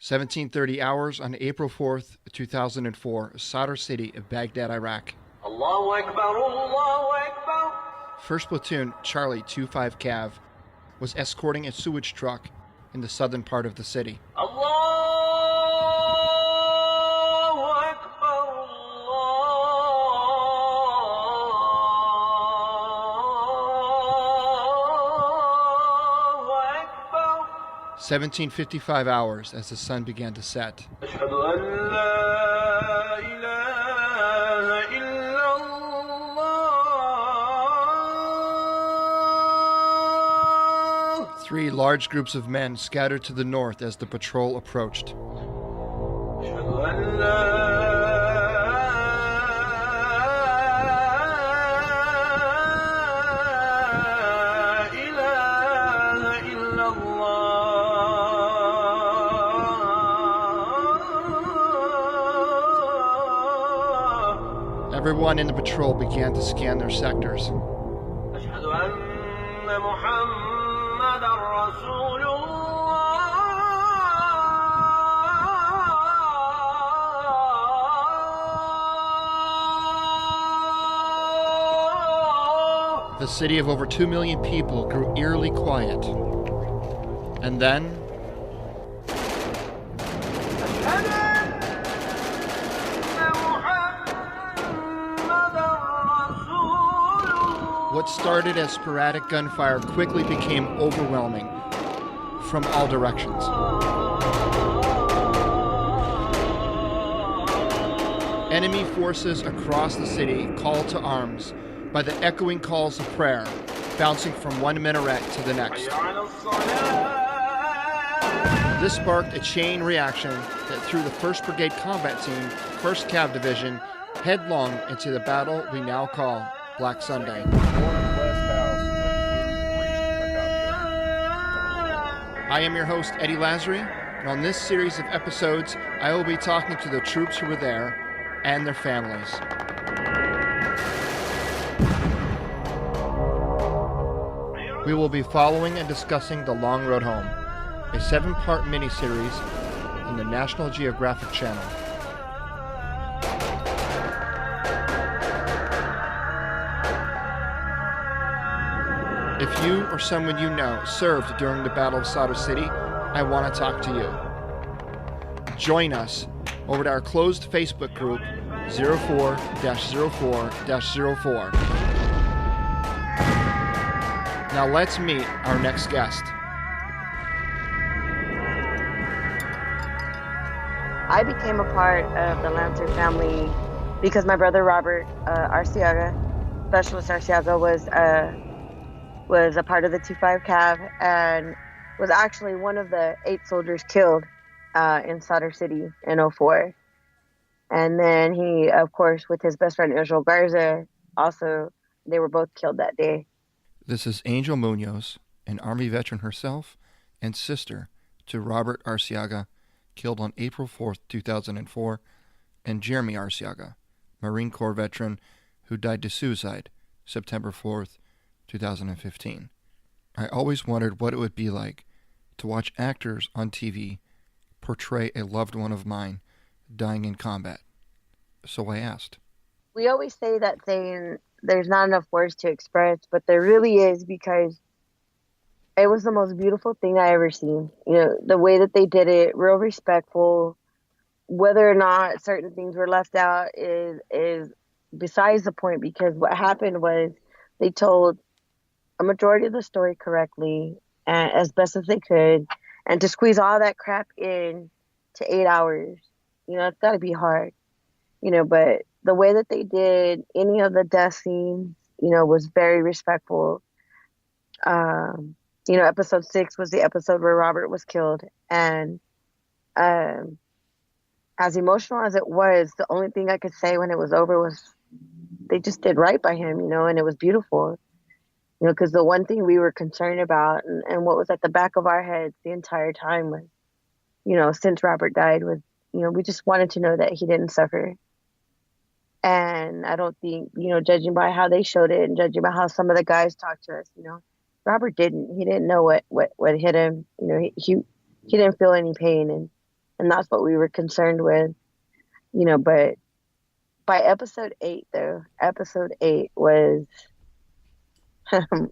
1730 hours on April 4th, 2004, Sadr city of Baghdad, Iraq. Allahu Akbar, Allahu Akbar. 1st Platoon, Charlie 25 Cav, was escorting a sewage truck in the southern part of the city. Allahu Akbar, Allahu Akbar. 1755 hours as the sun began to set. Ashhadu an la ilaha illallah. 3 large groups of men scattered to the north as the patrol approached. Ashhadu an la ilaha illallah. Everyone in the patrol began to scan their sectors. أشهد أن محمدًا رسول الله. The city of over 2 million people grew eerily quiet. And then, أشهد أن محمدًا رسول الله. what started as sporadic gunfire quickly became overwhelming from all directions. Enemy forces across the city called to arms by the echoing calls of prayer, bouncing from one minaret to the next. على الصلاة. This sparked a chain reaction that threw the 1st Brigade Combat Team, 1st Cav Division, headlong into the battle we now call Black Sunday. I am your host, Eddie Lazary, and on this series of episodes, I will be talking to the troops who were there and their families. We will be following and discussing The Long Road Home, a 7-part miniseries on the National Geographic Channel. If you or someone you know served during the Battle of Sadr City, I want to talk to you. Join us over to our closed Facebook group 04-04-04. Now let's meet our next guest. I became a part of the Lancer family because my brother Robert Arsiaga, Specialist Arsiaga, was a part of the 25 Cav and was actually one of the 8 soldiers killed in Sadr City in 04. And then he, of course, with his best friend Angel Garza, also, they were both killed that day. This is Angel Munoz, an Army veteran herself and sister to Robert Arsiaga, killed on April 4th, 2004, and Jeremy Arsiaga, Marine Corps veteran who died to suicide September 4th, 2015. I always wondered what it would be like to watch actors on TV portray a loved one of mine dying in combat. So I asked. We always say that saying, there's not enough words to express, but there really is, because it was the most beautiful thing I ever seen. You know, the way that they did it, real respectful. Whether or not certain things were left out is besides the point, because what happened was they told a majority of the story correctly and as best as they could, and to squeeze all that crap in to 8 hours, you know, it's got to be hard, you know, but the way that they did any of the death scenes, you know, was very respectful. You know, episode 6 was the episode where Robert was killed, and as emotional as it was, the only thing I could say when it was over was they just did right by him, you know, and it was beautiful. You know, because the one thing we were concerned about and what was at the back of our heads the entire time was, you know, since Robert died, was, you know, we just wanted to know that he didn't suffer. And I don't think, you know, judging by how they showed it and judging by how some of the guys talked to us, you know, Robert didn't. He didn't know what hit him. You know, he didn't feel any pain. And And that's what we were concerned with, but by episode 8, though, episode 8 was, it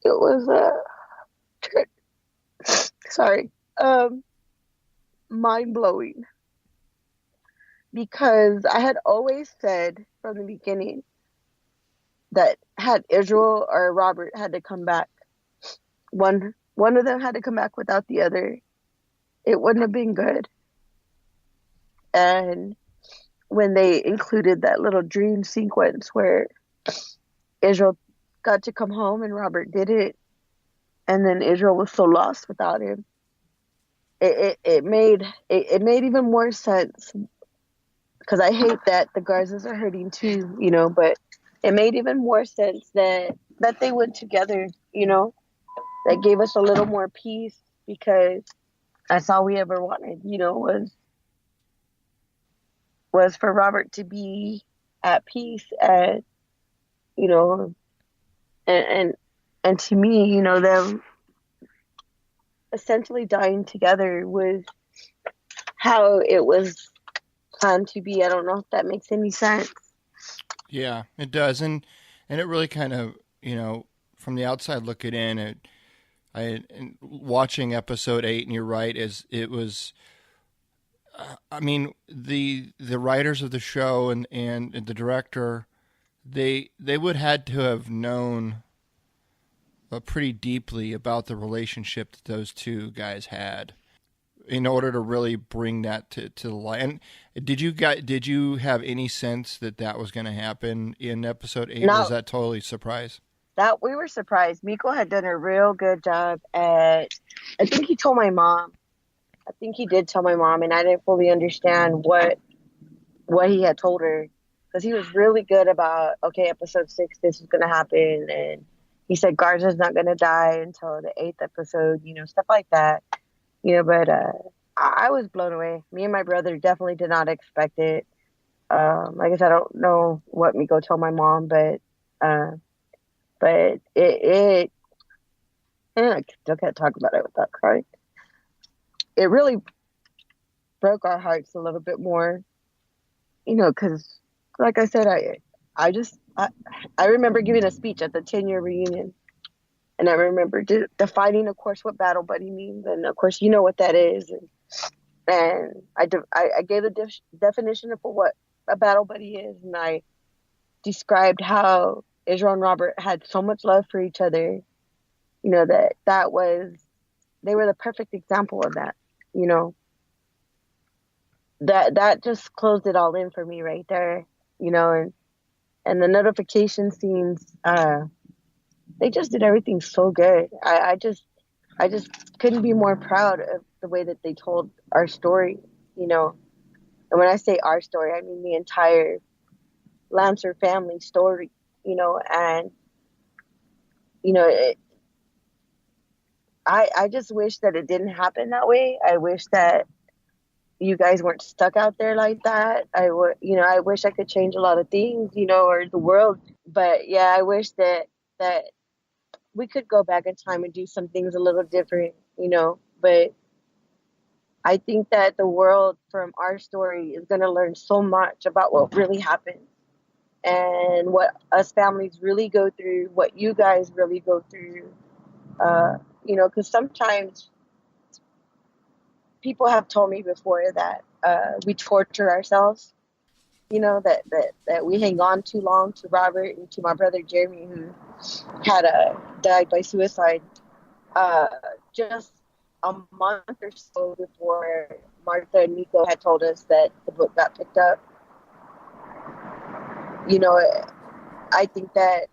was, sorry, mind-blowing. Because I had always said from the beginning that had Israel or Robert had to come back, one of them had to come back without the other, it wouldn't have been good. And when they included that little dream sequence where Israel got to come home and Robert didn't, and then Israel was so lost without him, it made even more sense. Because I hate that the Garzas are hurting too, but it made even more sense that they went together, that gave us a little more peace, because that's all we ever wanted, was for Robert to be at peace, and, and to me, them essentially dying together was how it was planned to be. I don't know if that makes any sense. Yeah, it does, and it really kind of, from the outside looking in, watching episode 8, and you're right, it was. I mean, the writers of the show and the director, they would had to have known pretty deeply about the relationship that those two guys had in order to really bring that to the light. And did you have any sense that was going to happen in episode 8? No. Was that totally a surprise? That we were surprised. Miko had done a real good job at. I think he told my mom. I think he did tell my mom, and I didn't fully understand what he had told her, because he was really good about, okay, episode 6, this is going to happen, and he said Garza's not going to die until the 8th episode, stuff like that. But I was blown away. Me and my brother definitely did not expect it. I guess I don't know what Miko told my mom, but it I still can't talk about it without crying. It really broke our hearts a little bit more, because, like I said, I remember giving a speech at the 10-year reunion, and I remember defining, of course, what battle buddy means, and of course, you know what that is, and I gave the definition of what a battle buddy is, and I described how Israel and Robert had so much love for each other, that was, they were the perfect example of that, that just closed it all in for me right there, and the notification scenes, they just did everything so good. I just couldn't be more proud of the way that they told our story, and when I say our story, I mean the entire Lancer family story, and I just wish that it didn't happen that way. I wish that you guys weren't stuck out there like that. I wish I could change a lot of things, or the world. But yeah, I wish that we could go back in time and do some things a little different, But I think that the world from our story is going to learn so much about what really happened and what us families really go through, what you guys really go through. Because sometimes people have told me before that we torture ourselves, that we hang on too long to Robert and to my brother Jeremy, who had died by suicide just a month or so before Martha and Nico had told us that the book got picked up. I think that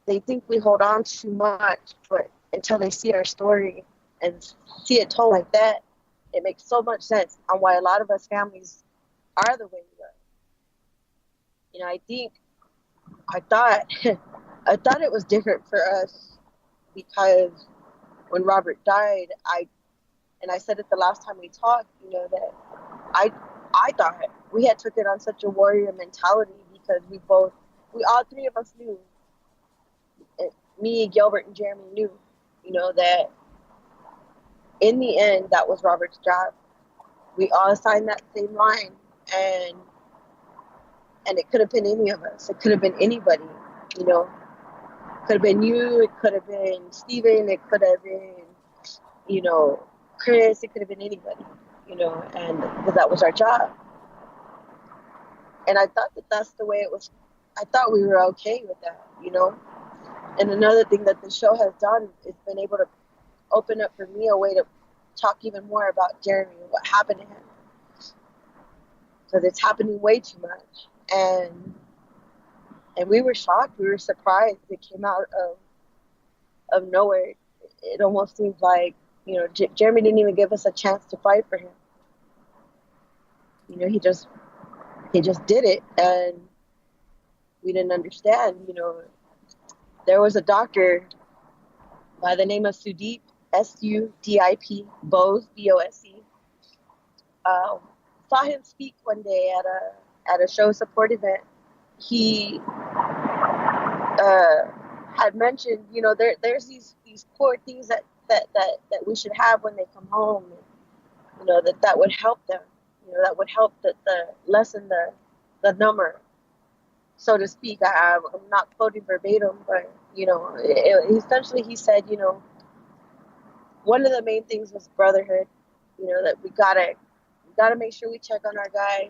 they think we hold on too much, but until they see our story and see it told like that, it makes so much sense on why a lot of us families are the way we are. I thought it was different for us because when Robert died, I said it the last time we talked, that I thought we had took it on such a warrior mentality because we all three of us knew, me, Gilbert, and Jeremy knew, that in the end, that was Robert's job. We all signed that same line, and it could have been any of us. It could have been anybody, you know. It could have been you. It could have been Steven. It could have been, you know, Chris. It could have been anybody, you know, and because that was our job. And I thought that that's the way it was. I thought we were okay with that, you know. And another thing that the show has done is been able to open up for me a way to talk even more about Jeremy and what happened to him. Because it's happening way too much. And we were shocked. We were surprised. It came out of nowhere. It almost seems like, you know, Jeremy didn't even give us a chance to fight for him. You know, he just did it, and we didn't understand. You know, there was a doctor by the name of Sudip, S-U-D-I-P, Bose, B-O-S-E. Saw him speak one day at a show support event. He had mentioned, you know, there's these core things that we should have when they come home, and, you know, that would help them. You know, that would help the lessen the number, so to speak. I'm not quoting verbatim, but, you know, essentially he said, you know, one of the main things was brotherhood. You know, that we gotta make sure we check on our guys,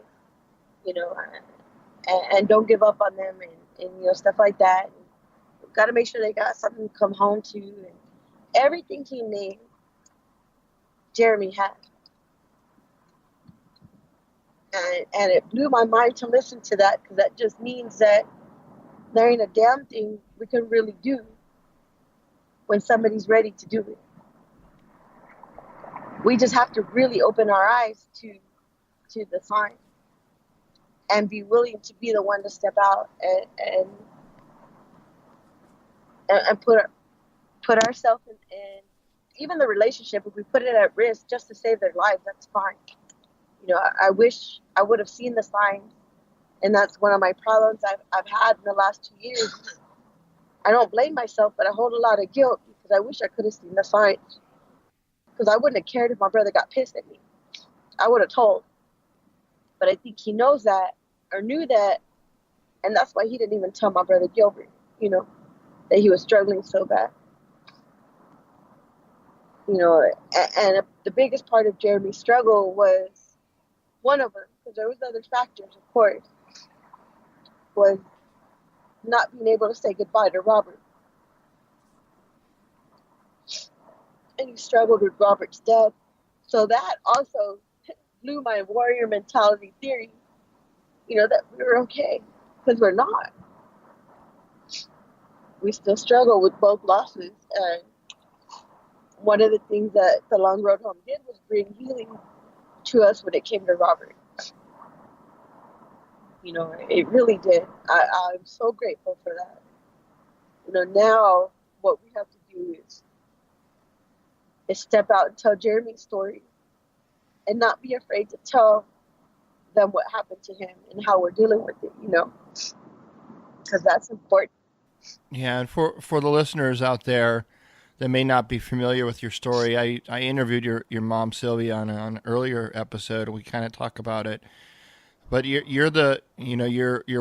you know, and don't give up on them, and you know, stuff like that. We've got to make sure they got something to come home to, and everything he named, Jeremy had. And it blew my mind to listen to that, because that just means that there ain't a damn thing we can really do when somebody's ready to do it. We just have to really open our eyes to the sign and be willing to be the one to step out and put ourselves in even the relationship. If we put it at risk just to save their lives, that's fine. You know, I wish I would have seen the signs, and that's one of my problems I've had in the last 2 years. I don't blame myself, but I hold a lot of guilt because I wish I could have seen the signs. Because I wouldn't have cared if my brother got pissed at me. I would have told. But I think he knows that, or knew that, and that's why he didn't even tell my brother Gilbert, you know, that he was struggling so bad. You know, and the biggest part of Jeremy's struggle was, one of them, because there was other factors, of course, was not being able to say goodbye to Robert. And he struggled with Robert's death. So that also blew my warrior mentality theory, you know, that we were okay, because we're not. We still struggle with both losses. And one of the things that the Long Road Home did was bring healing to us when it came to Robert. You know, it really did. I'm so grateful for that. You know, now what we have to do is step out and tell Jeremy's story, and not be afraid to tell them what happened to him and how we're dealing with it, you know, because that's important. Yeah, and for the listeners out there that may not be familiar with your story, I interviewed your mom Sylvia on an earlier episode, and we kind of talk about it. But you're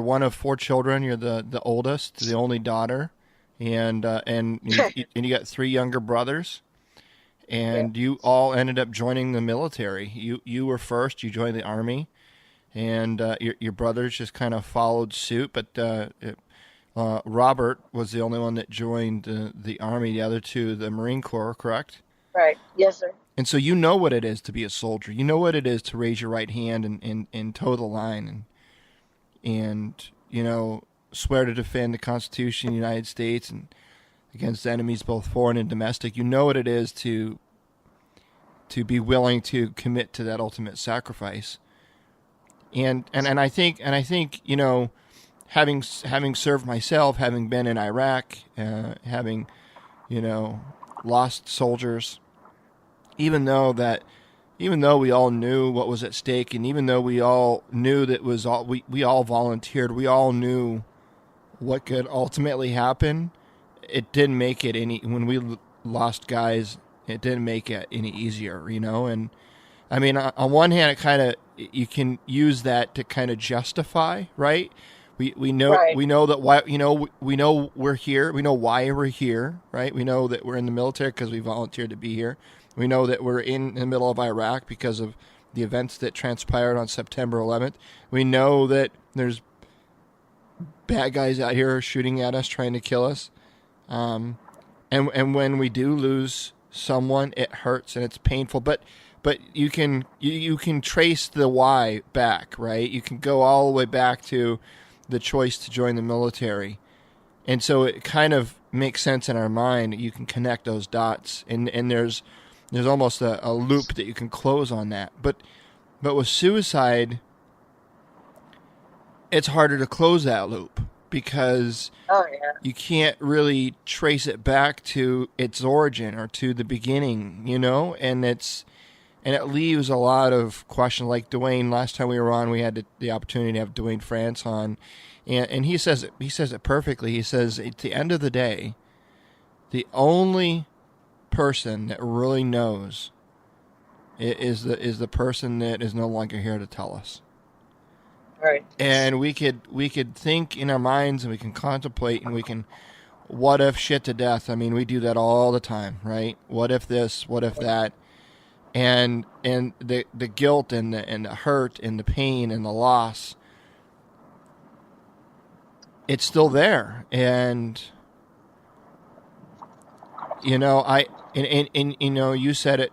one of 4 children. You're the oldest, the only daughter, and you got 3 younger brothers, and you all ended up joining the military. You were first. You joined the Army, and your brothers just kind of followed suit. But Robert was the only one that joined the Army. The other 2, the Marine Corps, correct? Right. Yes, sir. And so you know what it is to be a soldier. You know what it is to raise your right hand and toe the line and you know, swear to defend the Constitution of the United States and against enemies both foreign and domestic. You know what it is to be willing to commit to that ultimate sacrifice. And I think you know, having served myself, having been in Iraq, having, you know, lost soldiers, even though we all knew what was at stake, and even though we all knew that we all volunteered, we all knew what could ultimately happen, it didn't make it any. When we lost guys It didn't make it any easier, you know. And I mean, on one hand, it kind of, you can use that to kind of justify, right? We know Right. we know that why, you know, we know we're here. We know why we're here, right? We know that we're in the military because we volunteered to be here. We know that we're in the middle of Iraq because of the events that transpired on September 11th. We know that there's bad guys out here shooting at us, trying to kill us. And when we do lose someone, it hurts and it's painful. But you can trace the why back, right? You can go all the way back to the choice to join the military, and so it kind of makes sense in our mind. You can connect those dots, and there's almost a loop that you can close on that. But with suicide, it's harder to close that loop because you can't really trace it back to its origin or to the beginning, you know, and it leaves a lot of questions. Like Dwayne, last time we were on, we had the opportunity to have Dwayne France on, and he says it perfectly. He says, at the end of the day, the only person that really knows is the person that is no longer here to tell us. Right. And we could think in our minds, and we can contemplate, and we can what if shit to death. I mean, we do that all the time, right? What if this? What if that? And the guilt and the hurt and the pain and the loss, it's still there. And you know, and you know, you said it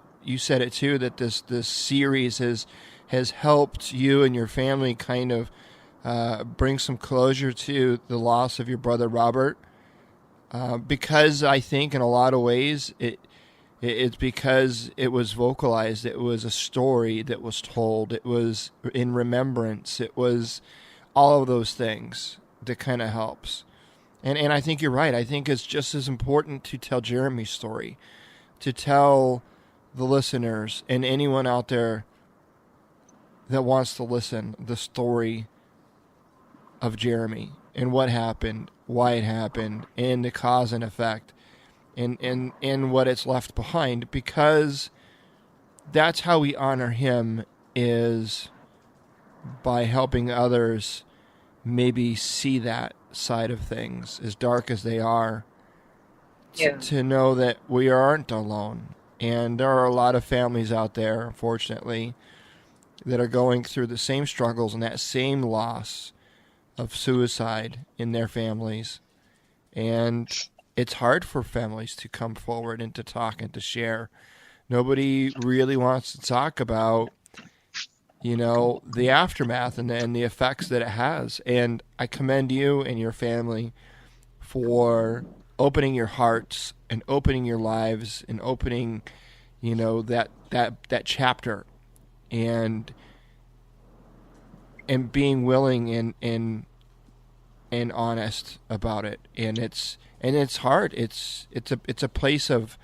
too, that this series has helped you and your family kind of bring some closure to the loss of your brother Robert, because I think in a lot of ways it's because it was vocalized. It was a story that was told. It was in remembrance. It was all of those things that kind of helps. And I think you're right. I think it's just as important to tell Jeremy's story, to tell the listeners and anyone out there that wants to listen the story of Jeremy and what happened, why it happened, and the cause and effect. And what it's left behind, because that's how we honor him, is by helping others maybe see that side of things, as dark as they are, to know that we aren't alone. And there are a lot of families out there, unfortunately, that are going through the same struggles and that same loss of suicide in their families. And it's hard for families to come forward and to talk and to share. Nobody really wants to talk about, you know, the aftermath and the effects that it has. And I commend you and your family for opening your hearts and opening your lives and opening, you know, that chapter, and being willing and honest about it. And it's hard. It's a place of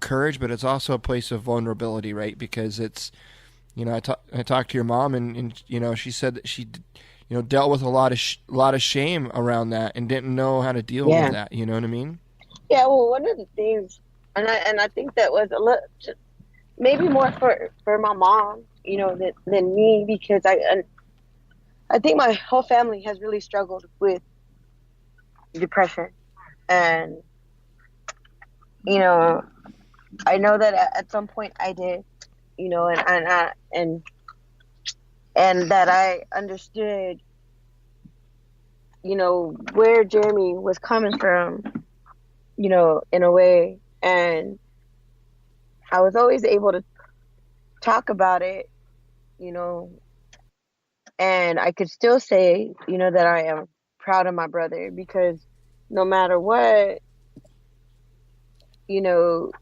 courage, but it's also a place of vulnerability, right? Because it's, you know, I talked to your mom, and you know, she said that she, you know, dealt with a lot of shame around that and didn't know how to deal with that. You know what I mean? Yeah. Well, one of the things, and I think that was a little, maybe more for my mom, you know, than me, because I think my whole family has really struggled with depression. And, you know, I know that at some point I did, you know, and that I understood, you know, where Jeremy was coming from, you know, in a way. And I was always able to talk about it, you know, and I could still say, you know, that I am proud of my brother, because no matter what, you know,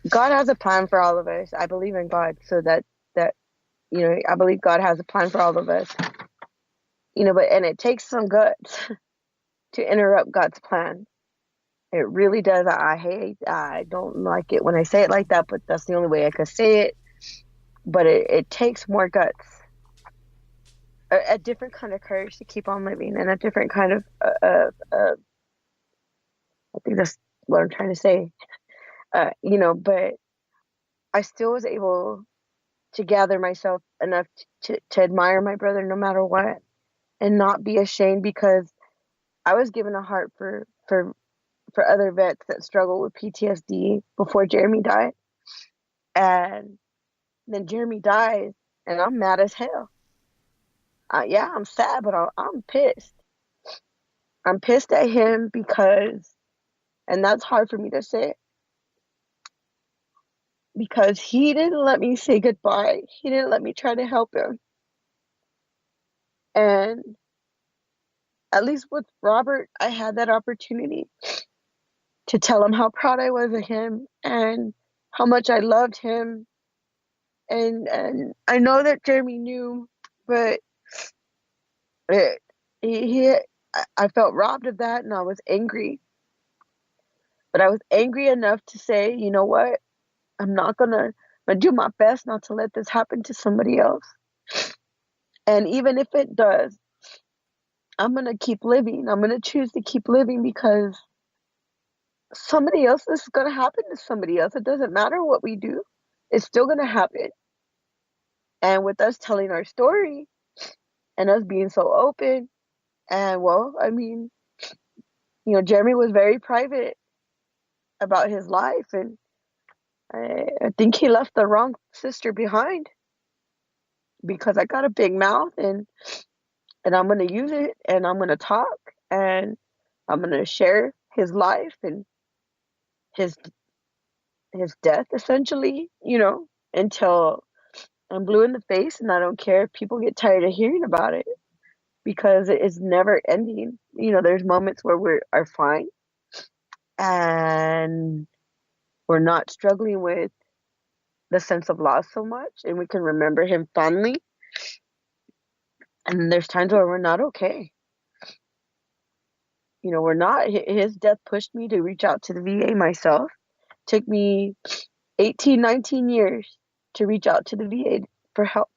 God has a plan for all of us. I believe in God, so that you know, I believe God has a plan for all of us. You know, and it takes some guts to interrupt God's plan. It really does. I don't like it when I say it like that, but that's the only way I could say it. But it takes more guts, a different kind of courage to keep on living, and a different kind of I think that's what I'm trying to say. But I still was able to gather myself enough to admire my brother no matter what, and not be ashamed, because I was given a heart for other vets that struggle with PTSD before Jeremy died. And then Jeremy dies, and I'm mad as hell. Yeah, I'm sad, but I'm pissed. I'm pissed at him because, and that's hard for me to say, because he didn't let me say goodbye. He didn't let me try to help him. And at least with Robert, I had that opportunity to tell him how proud I was of him and how much I loved him. And I know that Jeremy knew, but he I felt robbed of that, and I was angry. But I was angry enough to say, you know what? I'm gonna do my best not to let this happen to somebody else. And even if it does, I'm gonna keep living. I'm gonna choose to keep living, because this is gonna happen to somebody else. It doesn't matter what we do. It's still gonna happen. And with us telling our story and us being so open, and Jeremy was very private about his life, and I think he left the wrong sister behind, because I got a big mouth, and I'm going to use it, and I'm going to talk, and I'm going to share his life and his death, essentially, until I'm blue in the face, and I don't care if people get tired of hearing about it, because it is never ending. There's moments where we are fine and we're not struggling with the sense of loss so much, and we can remember him fondly. And there's times where we're not okay. We're not. His death pushed me to reach out to the VA myself. Took me 18, 19 years to reach out to the VA for help.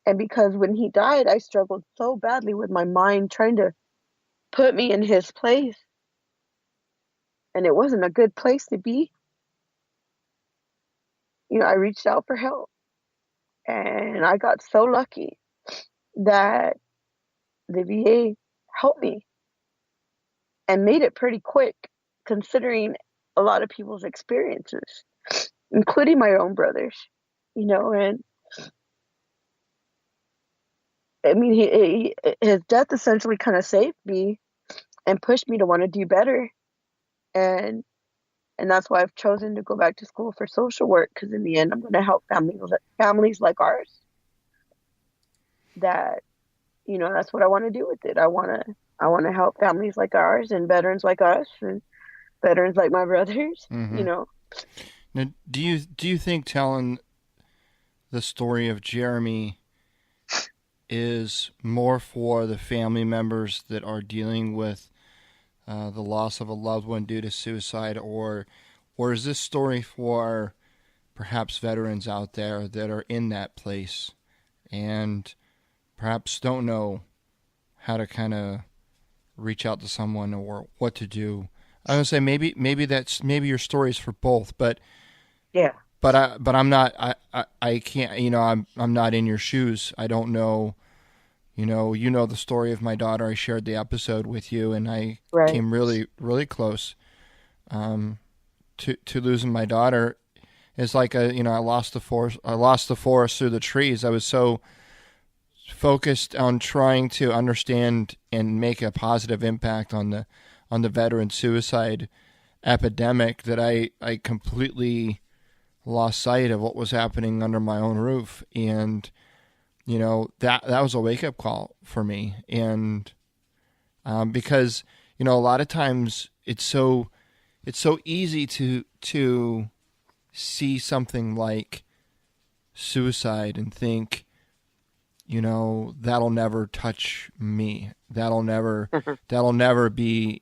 And because when he died, I struggled so badly with my mind trying to put me in his place. And it wasn't a good place to be. I reached out for help. And I got so lucky that the VA helped me and made it pretty quick, considering a lot of people's experiences, including my own brothers, and I mean, his death essentially kind of saved me and pushed me to want to do better. And that's why I've chosen to go back to school for social work, because in the end, I'm going to help families like ours. That, that's what I want to do with it. I want to help families like ours, and veterans like us, and veterans like my brothers. Mm-hmm. Now, do you think telling the story of Jeremy is more for the family members that are dealing with the loss of a loved one due to suicide, or is this story for perhaps veterans out there that are in that place and perhaps don't know how to kind of reach out to someone or what to do? I was gonna say maybe your story is for both, but yeah. But I'm not. I can't. I'm not in your shoes. I don't know. You know the story of my daughter. I shared the episode with you, and I came really, really close to losing my daughter. It's like I lost the forest. I lost the forest through the trees. I was so focused on trying to understand and make a positive impact on the veteran suicide epidemic that I completely lost sight of what was happening under my own roof. And that was a wake-up call for me. And because a lot of times it's so easy to see something like suicide and think, that'll never touch me, that'll never be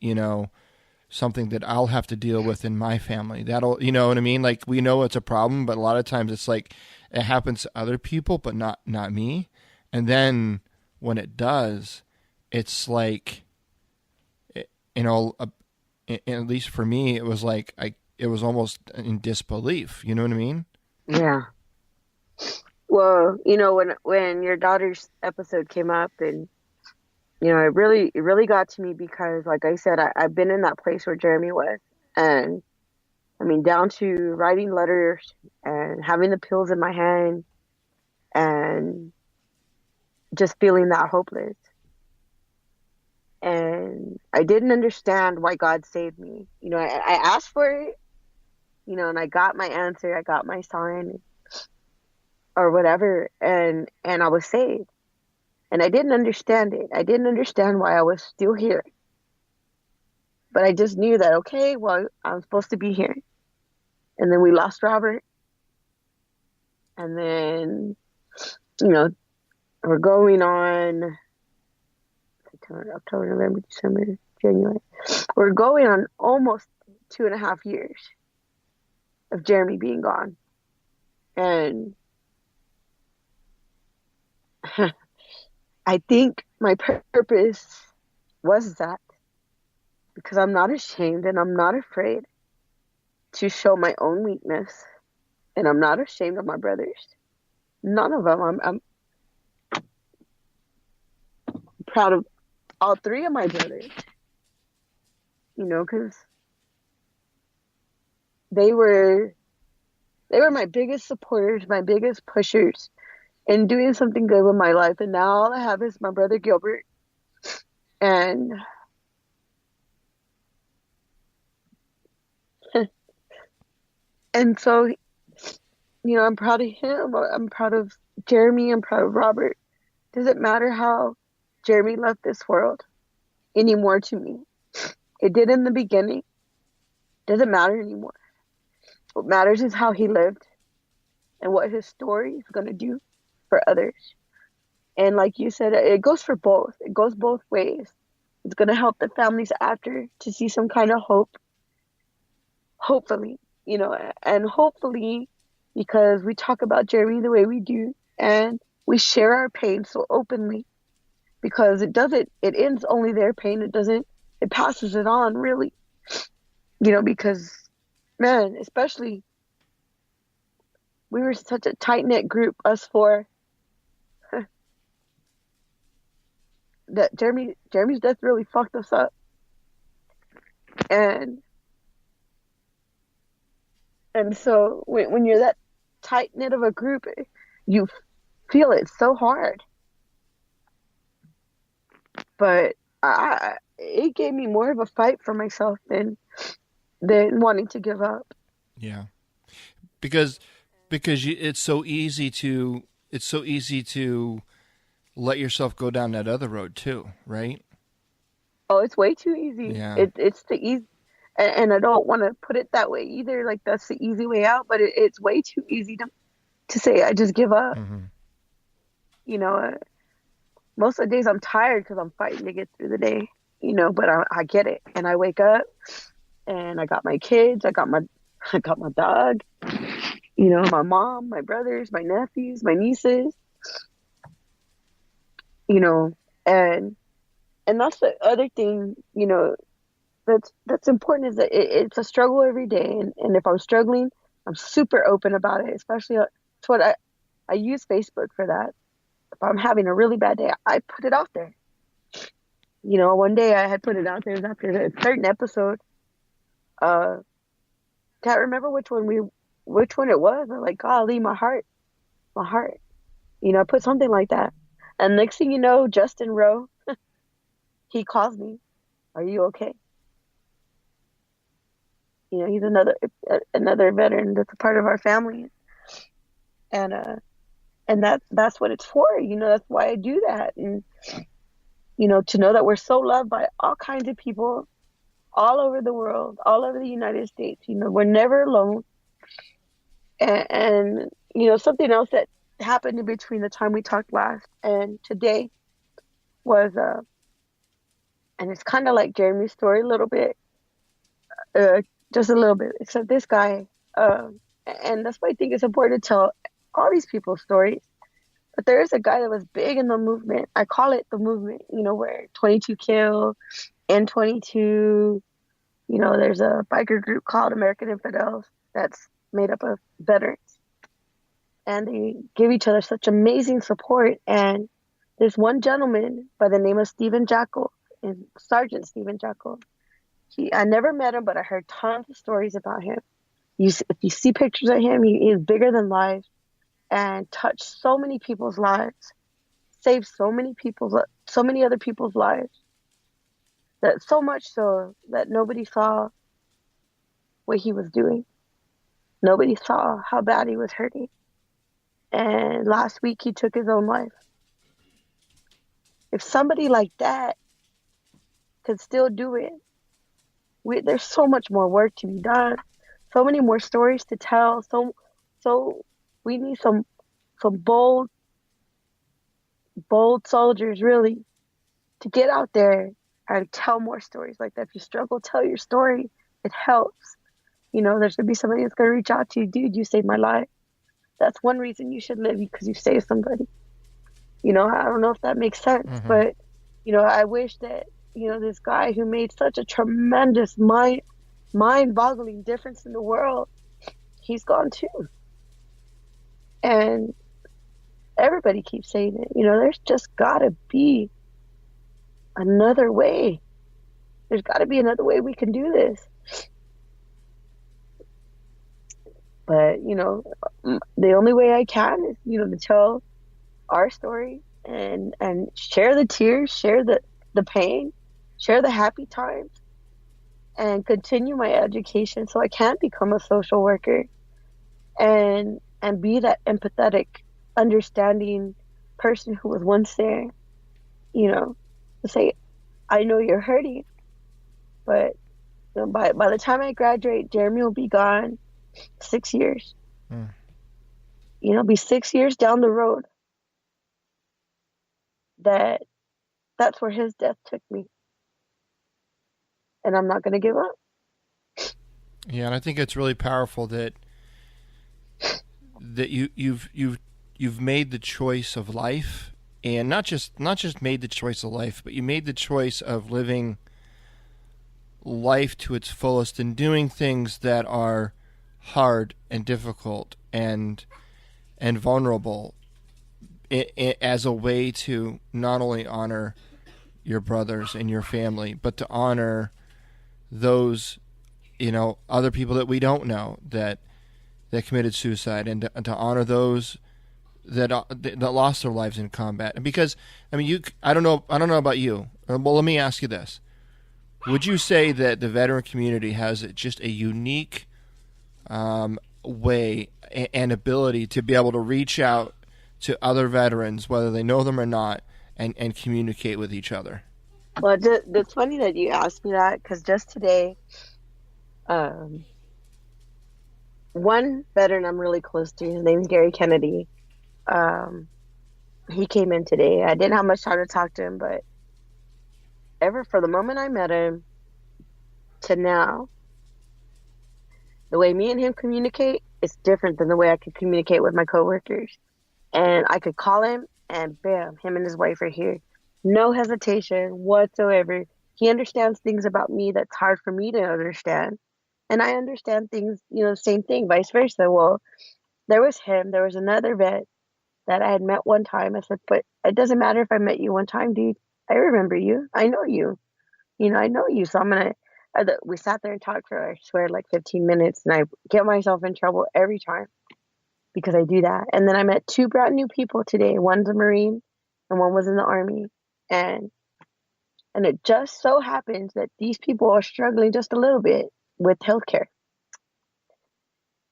something that I'll have to deal with in my family. That'll, you know what I mean? Like, we know it's a problem, but a lot of times it's like it happens to other people, but not me. And then when it does, it's like, at least for me, it was like I it was almost in disbelief. You know what I mean? Yeah. Well, when your daughter's episode came up, and it really got to me because, like I said, I've been in that place where Jeremy was, and I mean, down to writing letters and having the pills in my hand and just feeling that hopeless. And I didn't understand why God saved me. I asked for it, and I got my answer, I got my sign or whatever, and I was saved. And I didn't understand it. I didn't understand why I was still here. But I just knew that, okay, well, I'm supposed to be here. And then we lost Robert. And then, we're going on September, October, November, December, January. We're going on almost 2.5 years of Jeremy being gone. And I think my purpose was that, because I'm not ashamed and I'm not afraid to show my own weakness, and I'm not ashamed of my brothers. None of them. I'm proud of all 3 of my brothers, because they were my biggest supporters, my biggest pushers in doing something good with my life. And now all I have is my brother Gilbert. And and so, I'm proud of him. I'm proud of Jeremy. I'm proud of Robert. Doesn't matter how Jeremy left this world anymore to me. It did in the beginning. Doesn't matter anymore. What matters is how he lived and what his story is going to do for others. And like you said, it goes for both. It goes both ways. It's going to help the families after to see some kind of hope. Hopefully, and hopefully, because we talk about Jeremy the way we do, and we share our pain so openly, because it ends only their pain. It passes it on, really. Because, man, especially, we were such a tight-knit group, us 4, that Jeremy's death really fucked us up. And so when you're that tight-knit of a group, you feel it so hard. But it gave me more of a fight for myself than wanting to give up. Yeah, because it's so easy to let yourself go down that other road too, right? Oh, it's way too easy. Yeah. It's the easy, and I don't want to put it that way either. Like, that's the easy way out, but it's way too easy to say I just give up. Mm-hmm. Most of the days I'm tired because I'm fighting to get through the day. But I get it, and I wake up, and I got my kids, I got my dog, my mom, my brothers, my nephews, my nieces, and that's the other thing, that's important, is that it's a struggle every day. And if I'm struggling, I'm super open about it, especially it's what I use Facebook for that. If I'm having a really bad day, I put it out there. One day I had put it out there, it was after a certain episode. Can't remember which one it was. I'm like, golly, my heart. I put something like that. And next thing you know, Justin Rowe, he calls me, "Are you okay?" He's another veteran that's a part of our family. And that's what it's for. That's why I do that. And, to know that we're so loved by all kinds of people all over the world, all over the United States. We're never alone. And something else that happened in between the time we talked last and today was, and it's kind of like Jeremy's story a little bit, just a little bit, except this guy, and that's why I think it's important to tell all these people's stories. But there is a guy that was big in the movement. I call it the movement, where 22 Kill, N22, You know, there's a biker group called American Infidels that's made up of veterans, and they give each other such amazing support. And there's one gentleman by the name of Stephen Jackal, and Sergeant Stephen Jackal. I never met him, but I heard tons of stories about him. If you see pictures of him, he is bigger than life and touched so many people's lives, saved so many other people's lives. That so much so that nobody saw what he was doing. Nobody saw how bad he was hurting. And last week he took his own life. If somebody like that could still do it, there's so much more work to be done, so many more stories to tell. So we need some bold soldiers, really, to get out there and tell more stories like that. If you struggle, tell your story. It helps. You know, there's going to be somebody that's going to reach out to you. Dude, you saved my life. That's one reason you should live, because you saved somebody. You know, I don't know if that makes sense, but, you know, I wish that, you know, this guy who made such a tremendous mind-boggling difference in the world, he's gone too. And everybody keeps saying it. You know, there's just got to be another way. There's got to be another way we can do this. But, you know, the only way I can is, you know, to tell our story and share the tears, share the pain, share the happy times, and continue my education so I can become a social worker and be that empathetic, understanding person who was once there, you know, to say, I know you're hurting, but you know, by the time I graduate, Jeremy will be gone 6 years. You know, be 6 years down the road that's where his death took me. And I'm not going to give up. Yeah, and I think it's really powerful that you've made the choice of life, and not just made the choice of life, but you made the choice of living life to its fullest and doing things that are hard and difficult and vulnerable as a way to not only honor your brothers and your family, but to honor those, you know, other people that we don't know that committed suicide, and to honor those that lost their lives in combat. And because, I mean, I don't know about you. Well, let me ask you this: would you say that the veteran community has just a unique way and ability to be able to reach out to other veterans, whether they know them or not, and communicate with each other? Well, it's funny that you asked me that, because just today, one veteran I'm really close to, his name's Gary Kennedy. He came in today. I didn't have much time to talk to him, but for the moment I met him to now, the way me and him communicate is different than the way I could communicate with my coworkers. And I could call him, and bam, him and his wife are here. No hesitation whatsoever. He understands things about me that's hard for me to understand. And I understand things, you know, the same thing, vice versa. Well, there was another vet that I had met one time. I said, but it doesn't matter if I met you one time, dude. I remember you. I know you. You know, I know you. So we sat there and talked for, I swear, like 15 minutes. And I get myself in trouble every time because I do that. And then I met two brand new people today. One's a Marine and one was in the Army. And it just so happens that these people are struggling just a little bit with healthcare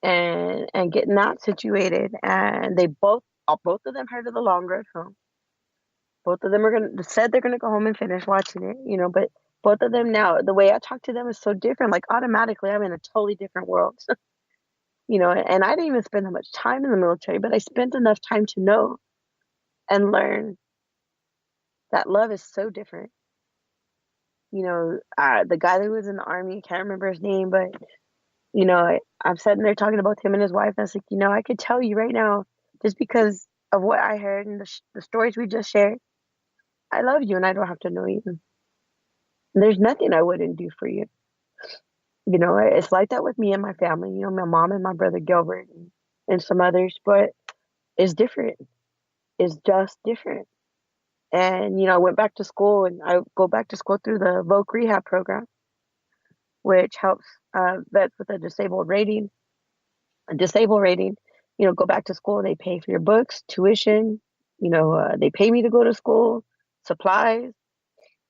and getting that situated. And they both of them heard of the long road home. Both of them said they're gonna go home and finish watching it, you know. But both of them now, the way I talk to them is so different. Like automatically, I'm in a totally different world, you know. And I didn't even spend that much time in the military, but I spent enough time to know and learn that love is so different. You know, the guy that was in the Army, I can't remember his name, but, you know, I'm sitting there talking about him and his wife. And I was like, you know, I could tell you right now, just because of what I heard and the stories we just shared, I love you and I don't have to know you. And there's nothing I wouldn't do for you. You know, it's like that with me and my family, you know, my mom and my brother Gilbert and some others, but it's different. It's just different. And, you know, I went back to school and I go back to school through the VOC rehab program, which helps vets with a disabled rating, you know, go back to school. They pay for your books, tuition, you know, they pay me to go to school, supplies.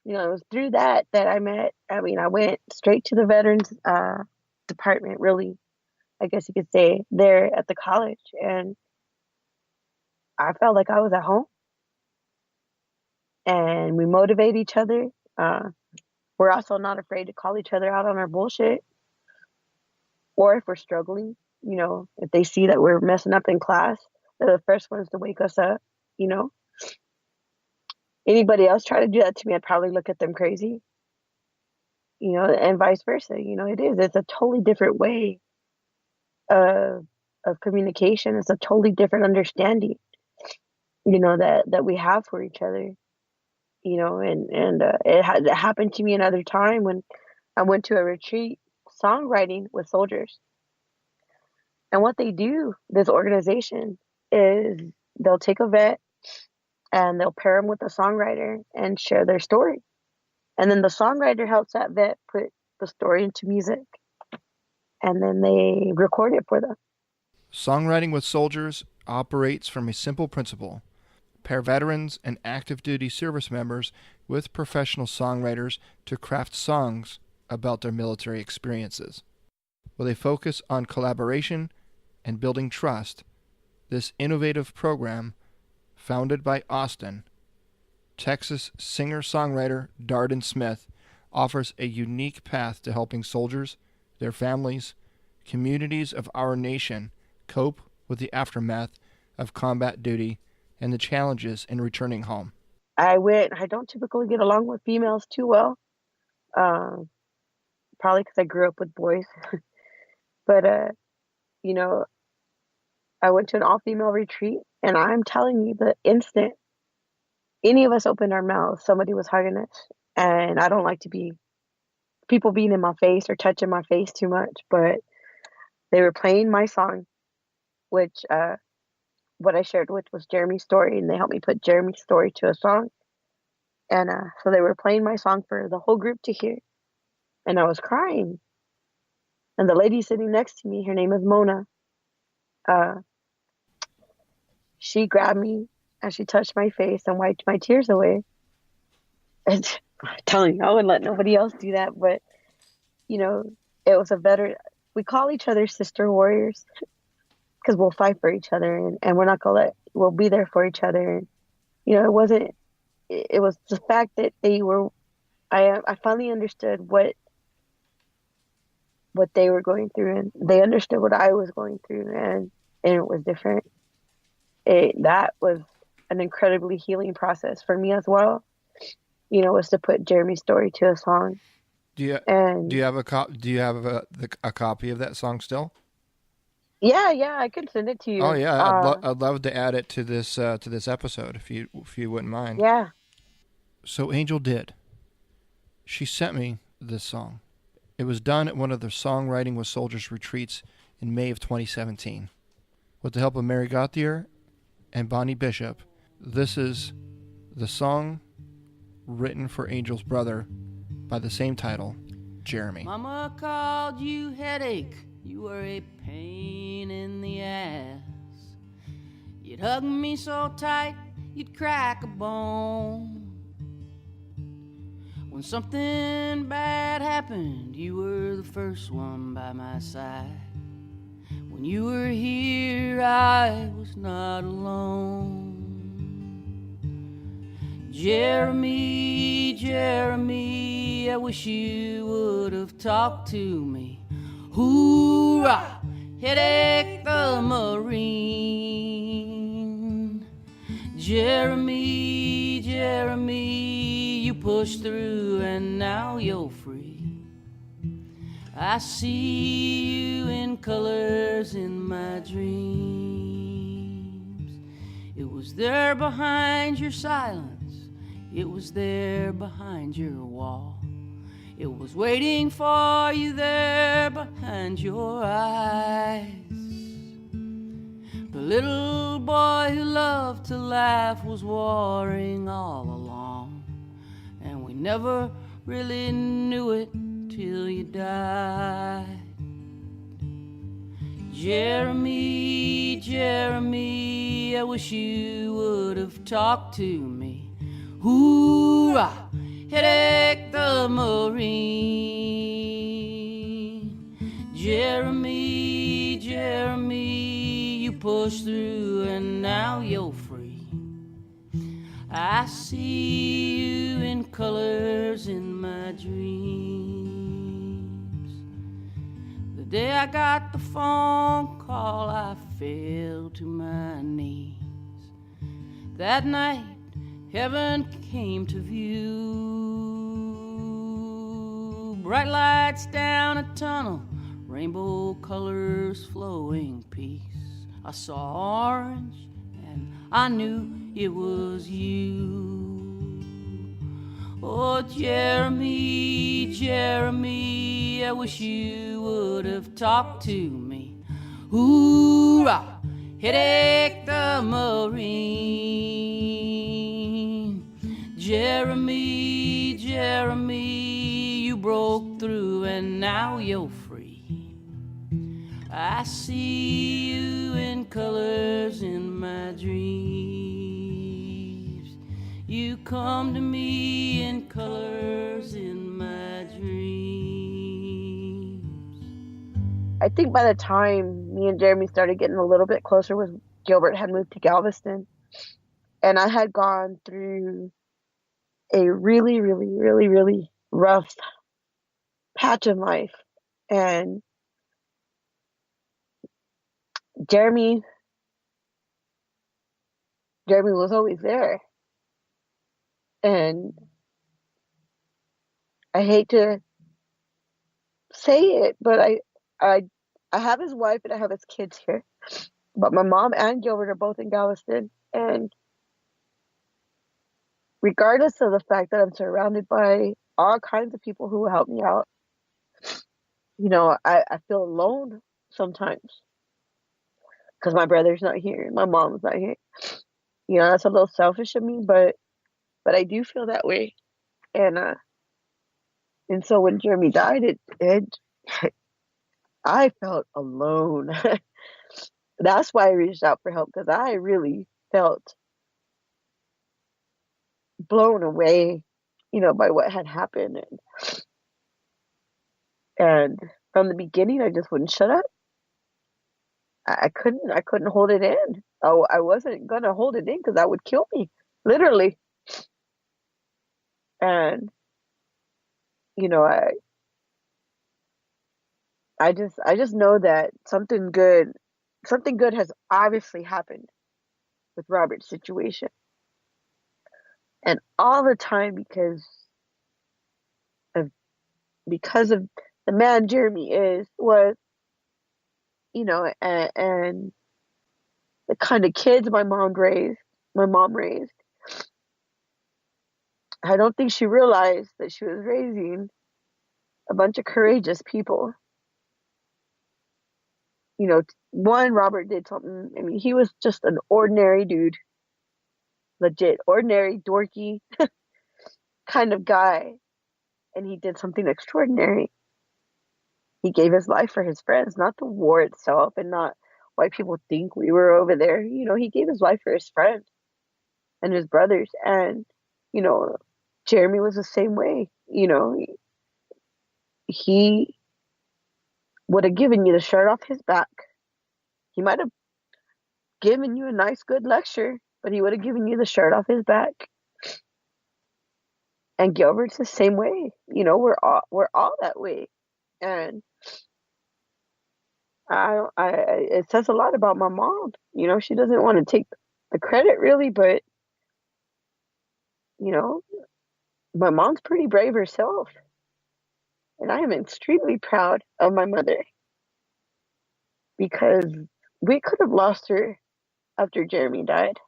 You know, it was through that I went straight to the veterans department, really, I guess you could say, there at the college. And I felt like I was at home and we motivate each other. We're also not afraid to call each other out on our bullshit or if we're struggling, you know, if they see that we're messing up in class, they're the first ones to wake us up, you know. Anybody else try to do that to me, I'd probably look at them crazy, you know, and vice versa. You know, it's a totally different way of communication. It's a totally different understanding, you know, that we have for each other, you know, and it happened to me another time when I went to a retreat, songwriting with soldiers. And what they do, this organization, is they'll take a vet and they'll pair them with a songwriter and share their story. And then the songwriter helps that vet put the story into music. And then they record it for them. Songwriting with Soldiers operates from a simple principle: pair veterans and active duty service members with professional songwriters to craft songs about their military experiences. With a focus on collaboration and building trust, this innovative program, founded by Austin, Texas singer-songwriter Darden Smith, offers a unique path to helping soldiers, their families, communities of our nation cope with the aftermath of combat duty and the challenges in returning home. I don't typically get along with females too well, probably because I grew up with boys. But, you know, I went to an all-female retreat, and I'm telling you, the instant any of us opened our mouths, somebody was hugging us. And I don't like to be people being in my face or touching my face too much, but they were playing my song, which what I shared with was Jeremy's story, and they helped me put Jeremy's story to a song. And so they were playing my song for the whole group to hear, and I was crying. And the lady sitting next to me, her name is Mona, she grabbed me and she touched my face and wiped my tears away. And I'm telling you, I wouldn't let nobody else do that, but, you know, it was a veteran. We call each other sister warriors because we'll fight for each other, and we're not going to we'll be there for each other. And, you know, it was the fact that I finally understood what they were going through, and they understood what I was going through, and it was different. That was an incredibly healing process for me as well. You know, was to put Jeremy's story to a song. Do you have a copy of that song still? Yeah, I could send it to you. Oh yeah, I'd love to add it to this episode if you wouldn't mind. Yeah. So Angel did. She sent me this song. It was done at one of the Songwriting with Soldiers retreats in May of 2017. With the help of Mary Gauthier and Bonnie Bishop, this is the song written for Angel's brother by the same title, Jeremy. Mama called you headache. You were a pain in the ass. You'd hug me so tight, you'd crack a bone. When something bad happened, you were the first one by my side. When you were here, I was not alone. Jeremy, Jeremy, I wish you would have talked to me. Hoorah, headache the Marine. Jeremy, Jeremy, you pushed through and now you're free. I see you in colors in my dreams. It was there behind your silence. It was there behind your wall. It was waiting for you there behind your eyes. The little boy who loved to laugh was warring all along, and we never really knew it till you died. Jeremy, Jeremy, I wish you would have talked to me. Hoorah, headache the Marine. Jeremy, Jeremy, you pushed through and now you're free. I see you in colors in my dreams. The day I got the phone call, I fell to my knees. That night, heaven came to view. Bright lights down a tunnel, rainbow colors flowing peace. I saw orange and I knew it was you. Oh, Jeremy, Jeremy, I wish you would have talked to me. Hoorah, headache the Marine. Jeremy, Jeremy, you broke through and now you're free. I see you in colors in my dreams. You come to me in colors in my dreams. I think by the time me and Jeremy started getting a little bit closer was Gilbert had moved to Galveston. And I had gone through a really, really, really, really rough patch in life. And Jeremy was always there. And I hate to say it, but I have his wife and I have his kids here. But my mom and Gilbert are both in Galveston. And regardless of the fact that I'm surrounded by all kinds of people who help me out, you know, I feel alone sometimes because my brother's not here, my mom's not here. You know, that's a little selfish of me, but I do feel that way. And so when Jeremy died, I felt alone. That's why I reached out for help, because I really felt blown away, you know, by what had happened. And from the beginning, I just wouldn't shut up. I couldn't hold it in. Oh, I wasn't gonna hold it in because that would kill me, literally. And you know, I just know that something good has obviously happened with Robert's situation. And all the time because of the man Jeremy was, you know, and the kind of kids my mom raised. I don't think she realized that she was raising a bunch of courageous people. You know, one, Robert did something. I mean, he was just an ordinary dude. Legit, ordinary, dorky kind of guy. And he did something extraordinary. He gave his life for his friends, not the war itself, and not why people think we were over there. You know, he gave his life for his friends and his brothers. And, you know, Jeremy was the same way. You know, he would have given you the shirt off his back. He might have given you a nice, good lecture, but he would have given you the shirt off his back. And Gilbert's the same way. You know, we're all that way. And it says a lot about my mom. You know, she doesn't want to take the credit really, but you know, my mom's pretty brave herself. And I am extremely proud of my mother because we could have lost her after Jeremy died.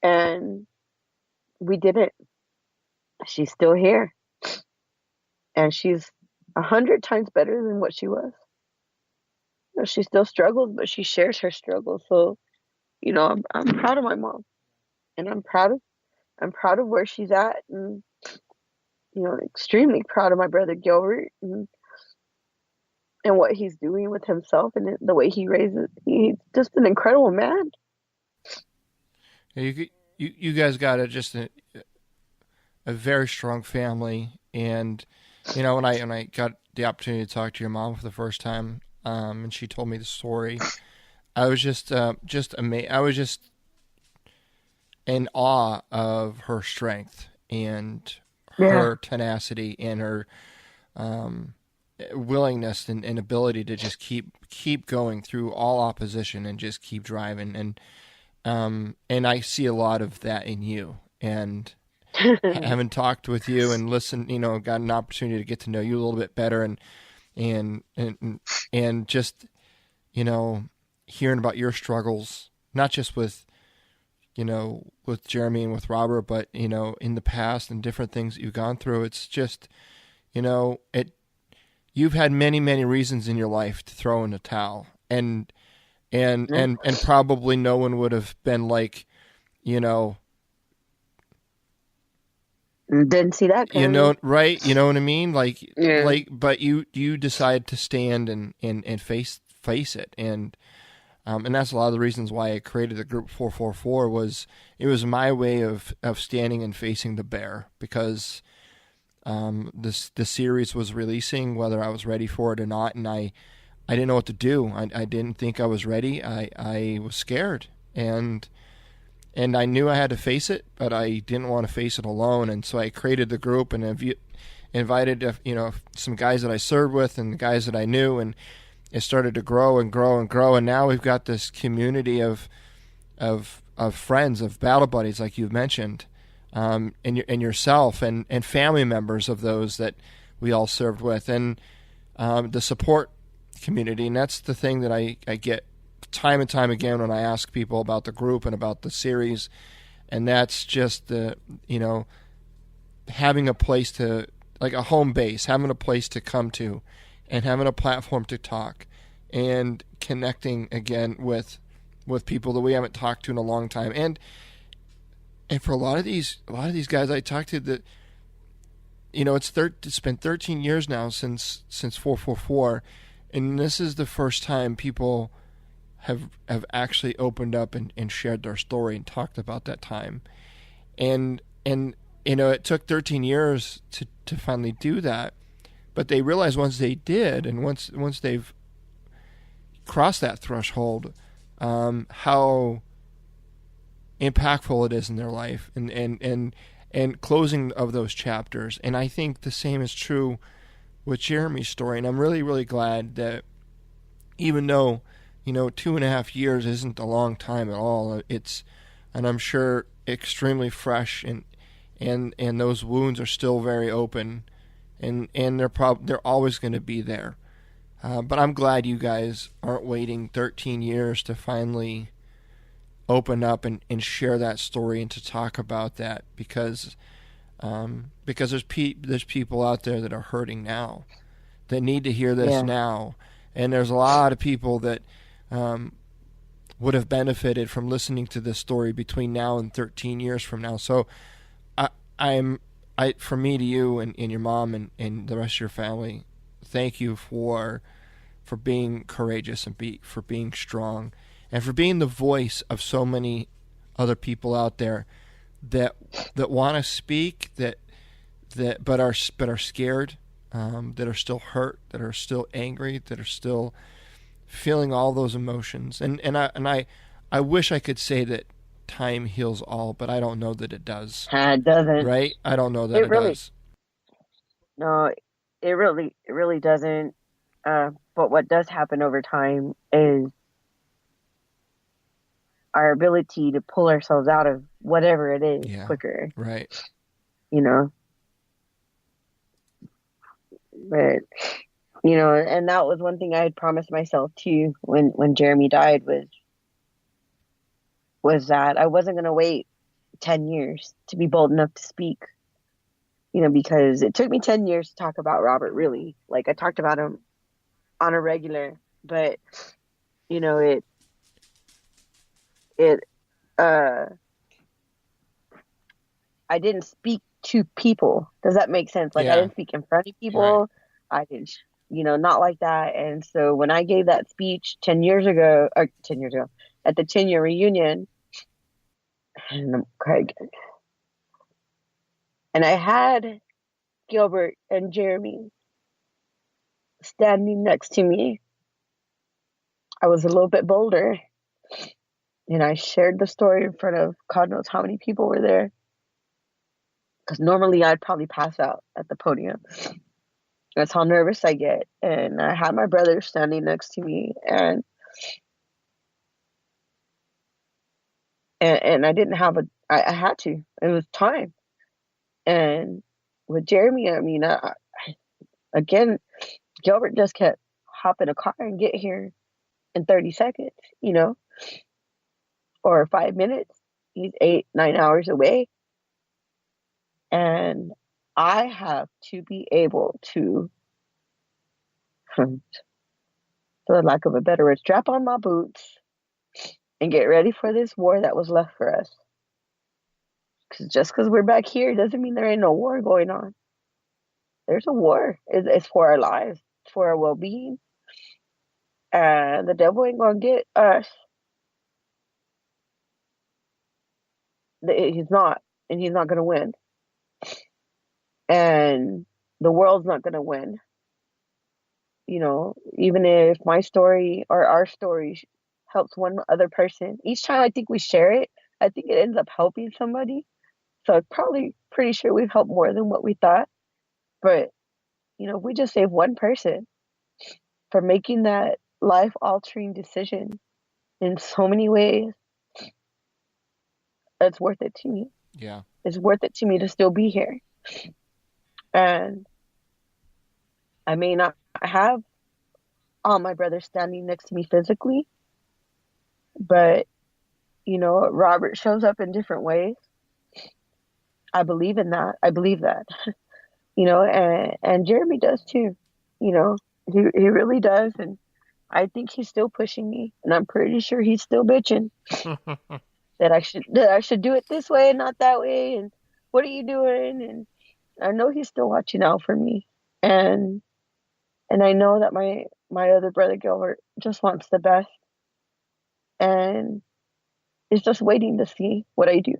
And we didn't. she's still here, and she's 100 times better than what she was. You know, she still struggles, but she shares her struggles. So, you know, I'm proud of my mom, and I'm proud of where she's at, and you know, extremely proud of my brother Gilbert, and what he's doing with himself and the way he raises. He's just an incredible man. You guys got a very strong family, and you know, when I got the opportunity to talk to your mom for the first time, and she told me the story, I was just amazed. I was just in awe of her strength and her tenacity and her willingness and ability to just keep going through all opposition and just keep driving. And I see a lot of that in you. And having talked with you and listened, you know, got an opportunity to get to know you a little bit better, and just, you know, hearing about your struggles, not just with, you know, with Jeremy and with Robert, but, you know, in the past and different things that you've gone through. It's just, you know, you've had many, many reasons in your life to throw in the towel, and probably no one would have been like, you know, didn't see that coming. You know, right? You know what I mean? Like, yeah. But you decide to stand and face it, and that's a lot of the reasons why I created the group 444. It was my way of standing and facing the bear, because the series was releasing, whether I was ready for it or not, and I didn't know what to do. I didn't think I was ready. I was scared, and I knew I had to face it, but I didn't want to face it alone. And so I created the group and invited, you know, some guys that I served with and the guys that I knew, and it started to grow and grow and grow. And now we've got this community of friends, of battle buddies, like you've mentioned, and yourself, and family members of those that we all served with, and the support community. And that's the thing that I get time and time again when I ask people about the group and about the series, and that's just the, you know, having a place to, like a home base, having a place to come to, and having a platform to talk, and connecting again with people that we haven't talked to in a long time, and for a lot of these guys I talked to, that, you know, it's been 13 years now since 444, and this is the first time people have actually opened up and shared their story and talked about that time. And you know, it took 13 years to finally do that, but they realized once they did, and once they've crossed that threshold, how impactful it is in their life, and closing of those chapters. And I think the same is true with Jeremy's story, and I'm really, really glad that, even though, you know, 2.5 years isn't a long time at all, and I'm sure extremely fresh, and those wounds are still very open, and they're always going to be there. But I'm glad you guys aren't waiting 13 years to finally open up and share that story and to talk about that, because there's people out there that are hurting now, that need to hear this now, and there's a lot of people that would have benefited from listening to this story between now and 13 years from now. So from me to you and your mom and the rest of your family, thank you for being courageous, and for being strong, and for being the voice of so many other people out there that want to speak, but are scared, that are still hurt, that are still angry, that are still feeling all those emotions. And I wish I could say that time heals all, but I don't know that it does. It doesn't. Right? I don't know that it does. No, it really doesn't. But what does happen over time is our ability to pull ourselves out of whatever it is quicker. Right. You know? But, you know, and that was one thing I had promised myself too when Jeremy died, was that I wasn't going to wait 10 years to be bold enough to speak. because it took me 10 years to talk about Robert, really. Like, I talked about him on a regular, but, I didn't speak to people. Does that make sense? Like, I Yeah. didn't speak in front of people. Right. I didn't, not like that. And so when I gave that speech 10 years ago, at the 10-year reunion, and I'm crying again. And I had Gilbert and Jeremy standing next to me. I was a little bit bolder, and I shared the story in front of God knows how many people were there. Because normally I'd probably pass out at the podium. That's how nervous I get. And I had my brother standing next to me, and I didn't have I had to. It was time. And with Jeremy, I mean, again, Gilbert just kept hop in a car and get here in 30 seconds, or 5 minutes. He's 8-9 hours away. And I have to be able to, for the lack of a better word, strap on my boots and get ready for this war that was left for us. Because just because we're back here doesn't mean there ain't no war going on. There's a war. It's for our lives, it's for our well-being. And the devil ain't going to get us. He's not. And he's not going to win. And the world's not going to win. Even if my story or our story helps one other person, each time I think we share it, I think it ends up helping somebody. So I'm probably pretty sure we've helped more than what we thought. But, we just save one person from making that life-altering decision in so many ways. It's worth it to me. Yeah. It's worth it to me to still be here. And I may not have all my brothers standing next to me physically, but, Robert shows up in different ways. I believe in that. I believe that, and Jeremy does too. He really does. And I think he's still pushing me, and I'm pretty sure he's still bitching that I should do it this way and not that way. And what are you doing? And I know he's still watching out for me. And I know that my other brother Gilbert just wants the best and is just waiting to see what I do.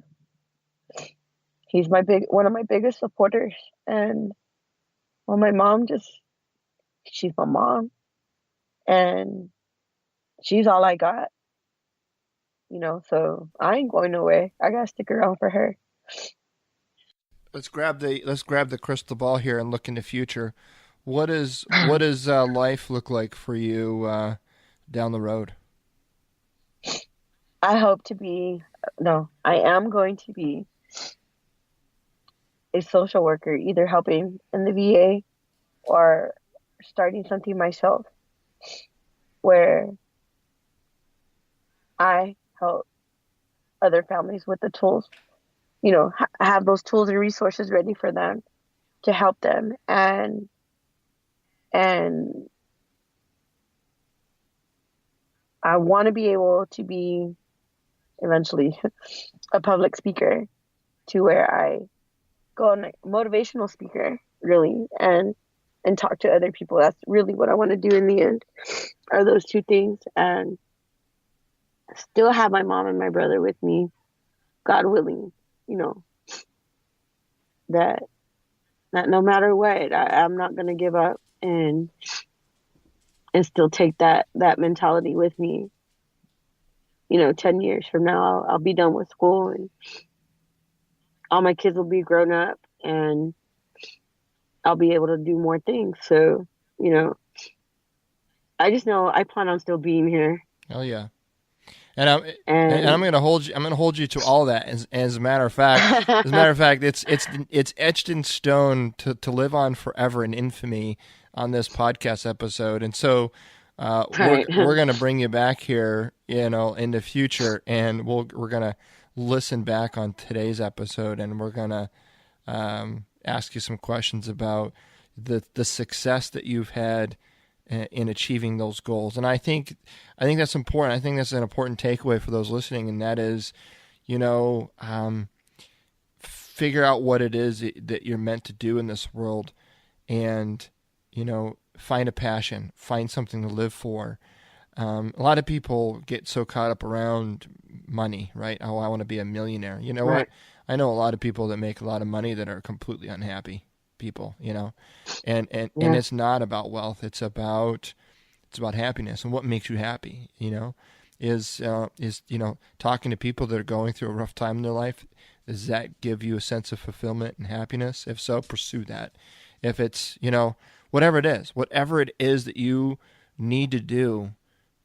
He's one of my biggest supporters. And my mom she's my mom, and she's all I got, so I ain't going nowhere. I gotta stick around for her. Let's grab the crystal ball here and look in the future. What does life look like for you down the road? I am going to be a social worker, either helping in the VA or starting something myself where I help other families with the tools, have those tools and resources ready for them to help them. And I want to be able to be eventually a public speaker, to where I go on a motivational speaker, really, and talk to other people. That's really what I want to do in the end, are those two things. And still have my mom and my brother with me, God willing, that no matter what, I'm not going to give up, and still take that mentality with me. 10 years from now, I'll be done with school, and all my kids will be grown up, and I'll be able to do more things. So, I just know I plan on still being here. Oh yeah. And I'm going to hold you. I'm going to hold you to all that. As a matter of fact, it's etched in stone to live on forever in infamy on this podcast episode. And so we're going to bring you back here, in the future, and we're going to listen back on today's episode, and we're going to ask you some questions about the success that you've had in achieving those goals. And I think that's important. I think that's an important takeaway for those listening, and that is, figure out what it is that you're meant to do in this world, and find a passion, find something to live for. A lot of people get so caught up around money, right? Oh, I want to be a millionaire. You know Right. what? I know a lot of people that make a lot of money that are completely unhappy people, and it's not about wealth. It's about happiness and what makes you happy, is talking to people that are going through a rough time in their life. Does that give you a sense of fulfillment and happiness? If so, pursue that. If it's, whatever it is that you need to do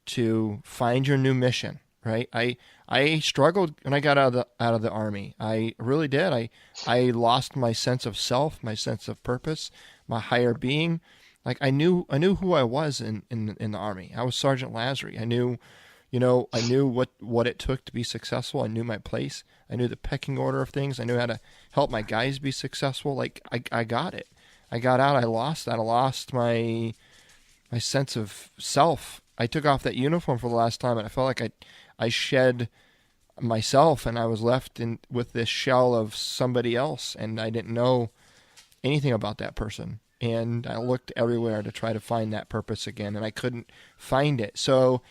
to find your new mission, right? I struggled when I got out of the Army. I really did. I lost my sense of self, my sense of purpose, my higher being. Like I knew who I was in the Army. I was Sergeant Lazary. I knew what it took to be successful. I knew my place. I knew the pecking order of things. I knew how to help my guys be successful. Like I got it. I got out. I lost that. I lost my sense of self. I took off that uniform for the last time, and I felt like I shed myself, and I was left with this shell of somebody else, and I didn't know anything about that person. And I looked everywhere to try to find that purpose again, and I couldn't find it. So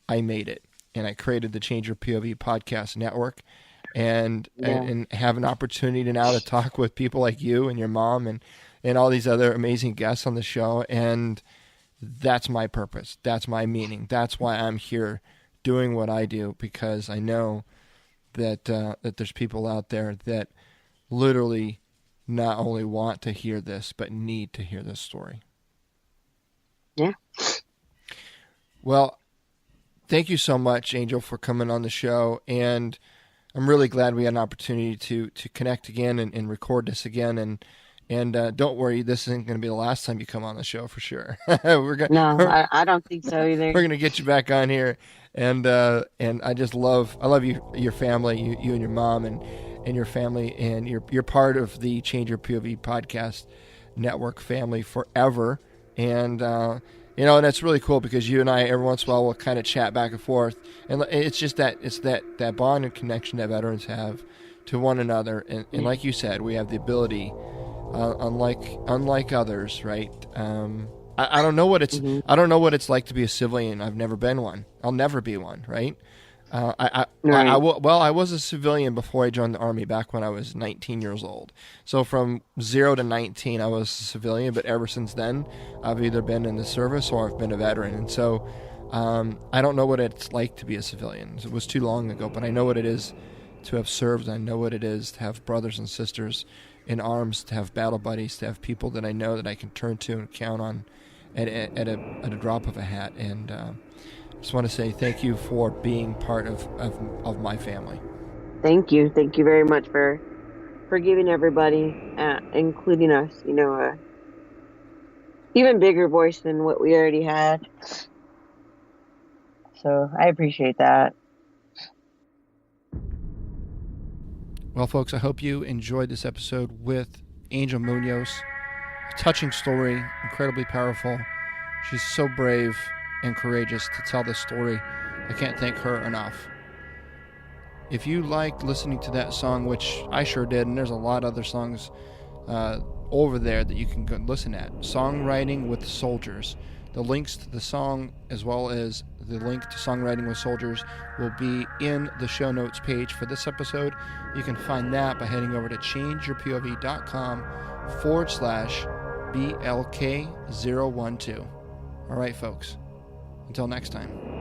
I made it, and I created the Change Your POV podcast network, and have an opportunity now to talk with people like you and your mom and all these other amazing guests on the show. And that's my purpose. That's my meaning. That's why I'm here doing what I do, because I know that there's people out there that literally not only want to hear this, but need to hear this story. Yeah. Well, thank you so much, Angel, for coming on the show. And I'm really glad we had an opportunity to connect again and record this again. And don't worry, this isn't going to be the last time you come on the show for sure. I don't think so either. We're going to get you back on here. And I love you, your family, you and your mom and your family, and you're part of the Change Your POV podcast network family forever. And and it's really cool because you and I every once in a while will kind of chat back and forth, and it's just that bond and connection that veterans have to one another. And like you said, we have the ability, unlike others, right? I don't know what it's I don't know what it's like to be a civilian. I've never been one. I'll never be one, right? I was a civilian before I joined the Army back when I was 19 years old. So from 0 to 19, I was a civilian, but ever since then, I've either been in the service or I've been a veteran. And so I don't know what it's like to be a civilian. It was too long ago, but I know what it is to have served. I know what it is to have brothers and sisters in arms, to have battle buddies, to have people that I know that I can turn to and count on at a drop of a hat. And just want to say thank you for being part of my family. Thank you very much for giving everybody, including us, even bigger voice than what we already had. So I appreciate that. Well, folks, I hope you enjoyed this episode with Angel Munoz. A touching story, incredibly powerful. She's so brave and courageous to tell this story. I can't thank her enough. If you liked listening to that song, which I sure did, and there's a lot of other songs over there that you can go listen at, Songwriting with Soldiers. The links to the song as well as the link to Songwriting with Soldiers will be in the show notes page for this episode. You can find that by heading over to changeyourpov.com/BLK012. All right, folks. Until next time.